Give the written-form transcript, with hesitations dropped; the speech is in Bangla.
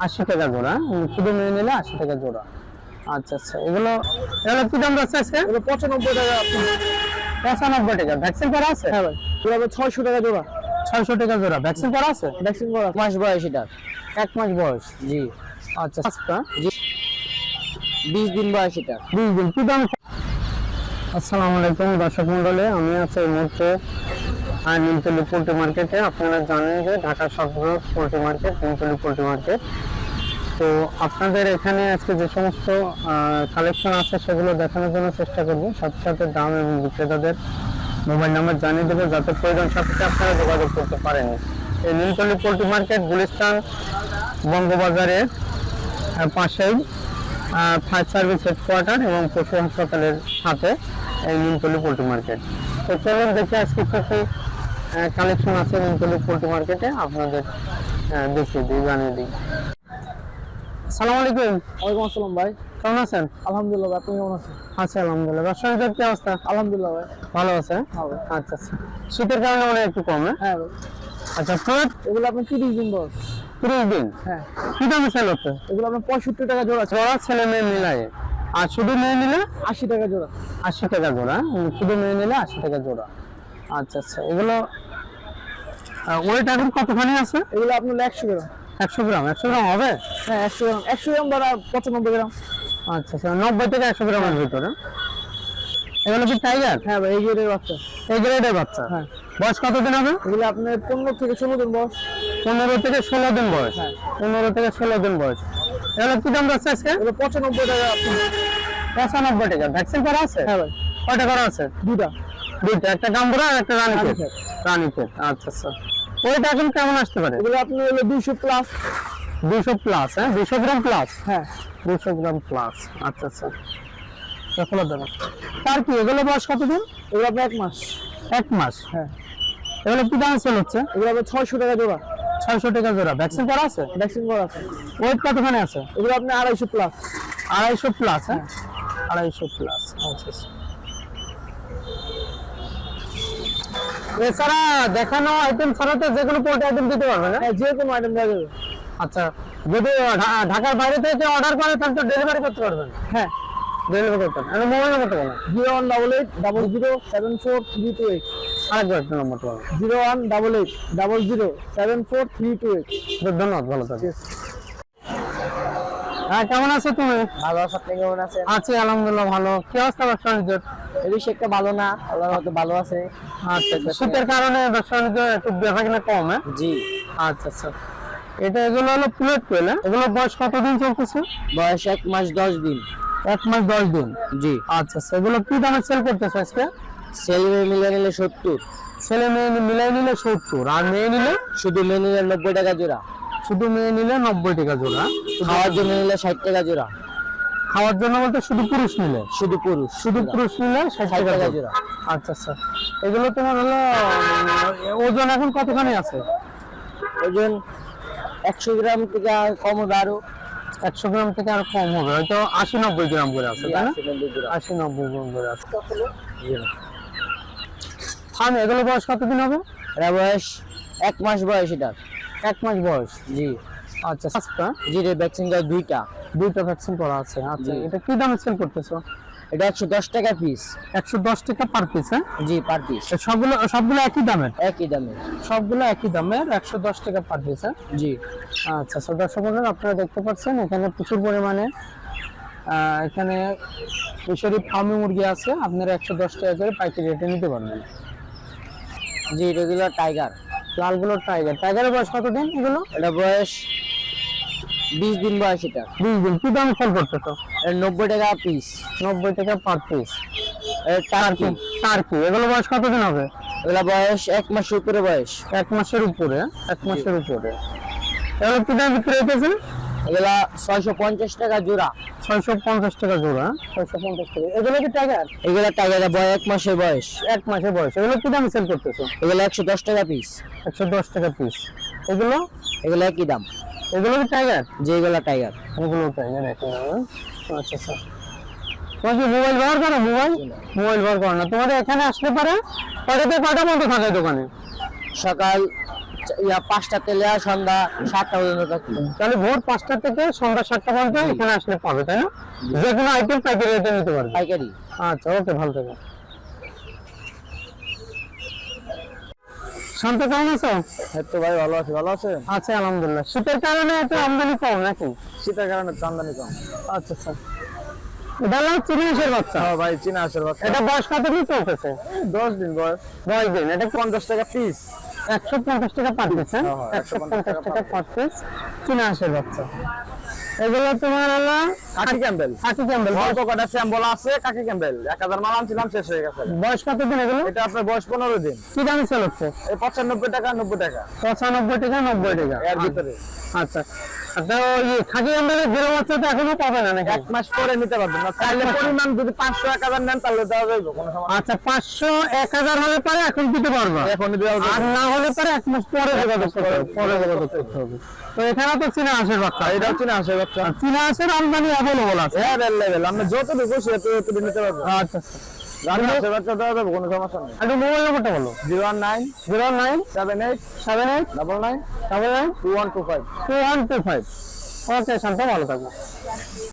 80 টাকা জোড়া, শুধু মেয়ে নিলে 80 টাকা জোড়া। আচ্ছা আচ্ছা, এগুলো কি দাম যাচ্ছে আজকে? এগুলো 95 টাকা। 95 টাকা। ভ্যাকসিন করা আছে? হ্যাঁ ভাই, এগুলো 600 টাকা জোড়া। 600 টাকা জোড়া। ভ্যাকসিন করা আছে? ভ্যাকসিন করা, মাস বয়স এটা। 1 মাস বয়স। জি। আচ্ছা আচ্ছা, জি, 20 দিন বয়স এটা। 20 দিন। কি দাম? আসসালামু আলাইকুম দর্শক মণ্ডলী, আমি আছি এই মুহূর্তে নিমতলী পোল্ট্রি মার্কেটে। আপনারা জানেন যে ঢাকা সর্ববৃহৎ poultry market Nimtali poultry market. তো আপনাদের এখানে আজকে যে সমস্ত কালেকশন আছে সেগুলো দেখানোর জন্য চেষ্টা করব, সাথে সাথে দাম এবং বিক্রেতাদের মোবাইল নাম্বার জানিয়ে দেবো, যাতে প্রয়োজন সাপেক্ষে আপনারা যোগাযোগ করতে পারেন। এই নিমতলী পোল্ট্রি মার্কেট গুলিস্তান বঙ্গবাজারের পাশেই ফায়ার সার্ভিস হেডকোয়ার্টার এবং পশু হাসপাতালের সাথে এই নিমতলী পোল্ট্রি মার্কেট। তো চলুন দেখে আজকে কি কালেকশন আছে নিমতলী পোল্ট্রি মার্কেটে, আপনাদের দেখিয়ে দিই, জানিয়ে দিই। আসসালামু আলাইকুম। ওয়ালাইকুম আসসালাম ভাই, কেমন আছেন? আলহামদুলিল্লাহ ভাই, আপনি কেমন আছেন? আচ্ছা আলহামদুলিল্লাহ। ব্যবসায়ীদের কি অবস্থা? আলহামদুলিল্লাহ ভাই, ভালো আছে। আচ্ছা আচ্ছা, শীতের কারণে মনে হয় একটু কম। হ্যাঁ ভাই। আচ্ছা, ফ্রুট এগুলো আপনার 30 দিন বয়স। 30 দিন। হ্যাঁ। কি দামে সেল হচ্ছে? এগুলো আপনার 65 টাকা জোড়া। জোড়া ছেলে মেয়ে মিলায়ে, আর শুধু মেয়ে নিলে 80 টাকা জোড়া। 80 টাকা জোড়া, শুধু মেয়ে নিলে 80 টাকা জোড়া। আচ্ছা আচ্ছা, এগুলো ওয়েট এখন কতখানি আছে? এগুলো আপনার 100 গ্রাম। 100 গ্রাম। 100 গ্রাম হবে? হ্যাঁ 100 গ্রাম। 100 গ্রাম বা 95 গ্রাম। আচ্ছা আচ্ছা, 90 থেকে 100 গ্রামের ভিতরে। এগুলো কি টাইগার? হ্যাঁ ভাই, এই গ্রেডের বাচ্চা। এই গ্রেডের বাচ্চা। হ্যাঁ। বয়স কতদিন হবে? এগুলো আপনার 15 থেকে 16 দিন বয়স। 15 থেকে 16 দিন বয়স। হ্যাঁ। 15 থেকে 16 দিন বয়স। এগুলো কি দাম যাচ্ছে আজকে? এগুলো 95 টাকা আপনার। 95 টাকা। ভ্যাকসিন করা আছে? হ্যাঁ ভাই, কয়টা করা আছে? দুটা। দুইটা, একটা গাম্বুরা আর একটা রানীক্ষেত। রানীক্ষেত। রানীক্ষেত। আচ্ছা আচ্ছা, ওইটা এখন কেমন আসতে পারে? এগুলো আপনার হলো 200 প্লাস। 200 প্লাস। হ্যাঁ, 200 গ্রাম প্লাস। হ্যাঁ। 200 গ্রাম প্লাস। আচ্ছা আচ্ছা, খোলা দেবো। তার কি এগুলো বয়স কতদিন? এগুলো আপনার 1 মাস। 1 মাস। হ্যাঁ। এগুলো কি দাম সেল হচ্ছে? এগুলো আপনার 600 টাকা জোড়া। 600 টাকা জোড়া। ভ্যাকসিন করা আছে? ভ্যাকসিন করা আছে। ওয়েট কতখানি আছে? এগুলো আপনার 250 প্লাস। 250 প্লাস। হ্যাঁ, 250 প্লাস। আচ্ছা আচ্ছা, এছাড়া দেখানো আইটেম ছাড়াতে যে কোনো পোল্ট্রি আইটেম দিতে পারবে না? হ্যাঁ, যে কোনো আইটেম দেওয়া যাবে। আচ্ছা, যদি ঢাকার বাইরে থেকে অর্ডার করে তাহলে তো ডেলিভারি করতে পারবেন? হ্যাঁ, ডেলিভারি করতে পারবেন। আর মোবাইল নাম্বারটা বলুন। 018800074328। আরেকবার একটা নম্বরটা বলুন। 018800074328। ধন্যবাদ, ভালো থাকবেন। হ্যাঁ, কেমন আছো তুমি? ভালো আছে, আপনি কেমন আছেন? আছি আলহামদুলিল্লাহ ভালো। কি অবস্থা ব্যবসা বাণিজ্যের? এই বেশি একটা ভালো না, আল্লাহর মতো ভালো আছে। আচ্ছা আচ্ছা, শীতের কারণে ব্যবসা বাণিজ্য একটু বেচা কিনা কম। হ্যাঁ, জি। আচ্ছা আচ্ছা, এগুলো হলো প্লেট কোয়েল। এগুলো বয়স কতদিন চলতেছে? বয়স 1 মাস 10 দিন। 1 মাস 10 দিন। জি। আচ্ছা আচ্ছা, এগুলো কি দামে সেল করতেছে আজকে? ছেলে মিলে নিলে 70। ছেলে মেয়ে মিলাই নিলে 70, আর মেয়ে নিলে? শুধু মেয়ে নিলে 90 টাকা জোড়া। শুধু মেয়ে নিলে 90 টাকা জোড়া। খাওয়ার জন্য নিলে 60 টাকা জোড়া। খাওয়ার জন্য বলতে শুধু পুরুষ নিলে? শুধু পুরুষ। শুধু পুরুষ নিলে 60 টাকা জোড়া। আচ্ছা আচ্ছা, এগুলো তোমার হলো ওজন এখন কতখানি আছে? ওজন 100 গ্রাম থেকে কম হবে আরো। 100 গ্রাম থেকে আর কম হবে, হয়তো 80-90 গ্রাম করে আছে, তাই না? 80-90 গ্রাম করে আছে। থাম, এগুলো বয়স কতদিন হবে? এটা বয়স 1 মাস বয়স এটা। 1 মাস বয়স। জি। আচ্ছা আচ্ছা, জি, রে ভ্যাকসিন করা দুইটা। দুইটা ভ্যাকসিন করা আছে। আচ্ছা, এটা কি দামে সেল করতেছো? এটা 110 টাকা পিস। 110 টাকা পার পিস। হ্যাঁ জি, পার পিস। সবগুলো একই দামের? একই দামে। সবগুলো একই দামের, 110 টাকা পার পিস। হ্যাঁ জি। আচ্ছা আচ্ছা, দর্শক বন্ধুরা আপনারা দেখতে পাচ্ছেন এখানে প্রচুর পরিমাণে এখানে ফিশারি ফার্মে মুরগি আছে। আপনারা 110 টাকা করে পাইকারি রেটে নিতে পারবেন। জি, রেগুলার টাইগার। লালগুলো টাইগার। টাইগারের বয়স কতদিন এগুলো? এটা বয়স 20 দিন বয়স এটা। 20 দিন। কি দাম সেল করতেছো? এটা 90 টাকা পিস। 90 টাকা পার পিস। টার্কি। টার্কি, এগুলো বয়স কতদিন হবে? এগুলা বয়স 1 মাসের উপরে বয়স। 1 মাসের উপরে। 1 মাসের উপরে। এগুলো কি দাম বিক্রি হইতেছে? এগুলা 650 টাকা জোড়া। 650 টাকা জোড়া। 650 টাকা। এগুলো কি টাইগার? এগুলা টাইগার বয়স 1 মাসের বয়স। 1 মাসের বয়স। এগুলো কি দামে সেল করতেছো? এগুলা 110 টাকা পিস। 110 টাকা পিস। এগুলো? এগুলা একই দাম। এগুলো কি টাইগার? যে এগুলা টাইগার। এগুলো টাইগার একই দাম। আচ্ছা আচ্ছা, তোমার কি মোবাইল ব্যবহার করো? মোবাইল ব্যবহার করো না? তোমাদের এখানে আসতে পারে কয়টা থেকে কয়টা পর্যন্ত থাকে দোকানে? সকাল 5টা তেলে আর সন্ধ্যা 7টা পর্যন্ত থাকি। তাহলে ভোর 5টা থেকে সন্ধ্যা 7টা পর্যন্ত এখানে আসলে পাবে, তাই না? যে কোনো আইটেম পাইকারি রেটে নিতে পারবে। পাইকারি। আচ্ছা, ওকে, ভালো থেকো। শান্ত, কেমন আছো? তো ভাই ভালো আছে, ভালো আছে। আচ্ছা, আলহামদুলিল্লাহ। শীতের কারণে এত আমদানি কম নাকি? শীতের কারণে আমদানি কম। আচ্ছা আচ্ছা। এটা হলো চীনা হাঁসের বাচ্চা। হ্যাঁ ভাই, চীনা হাঁসের বাচ্চা। এটা বয়স কতদিন চলতেছে? 10 দিন বয়স। 10 দিন। এটা 50 টাকা পিস। 150 টাকা পার পিস। হ্যাঁ, হ্যাঁ, 150 টাকা পার পিস চীনা হাঁসের বাচ্চা। এগুলো তোমার হলো কাকি ক্যাম্বেল। খাকি ক্যাম্বেল। অল্প কটা স্যাম্বল আছে কাকি ক্যাম্বেল। 1000 মাল আনছিলাম, শেষ হয়ে গেছে। বয়স কতদিন এগুলো? এটা আপনার বয়স 15 দিন। কি দামে সেল হচ্ছে? এই 95 টাকা 90 টাকা 95 টাকা 90 টাকা এর ভিতরে। আচ্ছা। তো এই খাকি ক্যাম্বেলের গিরো বাচ্চা তো এখনো পাবে না নাকি? 1 মাস পরে নিতে পারবেন না। তাহলে পরিমাণ যদি 500 1000 নেন তাহলে দেওয়া যাবে, কোনো সমস্যা আচ্ছা, 500 1000 হলে পরে এখন দিতে পারবা, নেই। এখন দেওয়া আর যাবে। না হলে পরে 1 মাস পরে যোগাযোগ করতে হবে, পরে যোগাযোগ করতে হবে। তো এখানে তো চীনা হাঁসের বাচ্চা। এটা চীনা হাঁসের বাচ্চা। আর চীনা হাঁসের আমদানি অ্যাভেলেবল আছে। অ্যাভেলেবল। আপনি যতটুকু খুশি ততটুকু নিতে পারবেন। আচ্ছা আচ্ছা। রানী হাঁসের বাচ্চা দেওয়া যাবে, কোনো সমস্যা নেই। একটু মোবাইল নাম্বারটা বলো। 019 09 78 78 99 99 2125। 2125। ওকে, শান্ত, ভালো থাকো।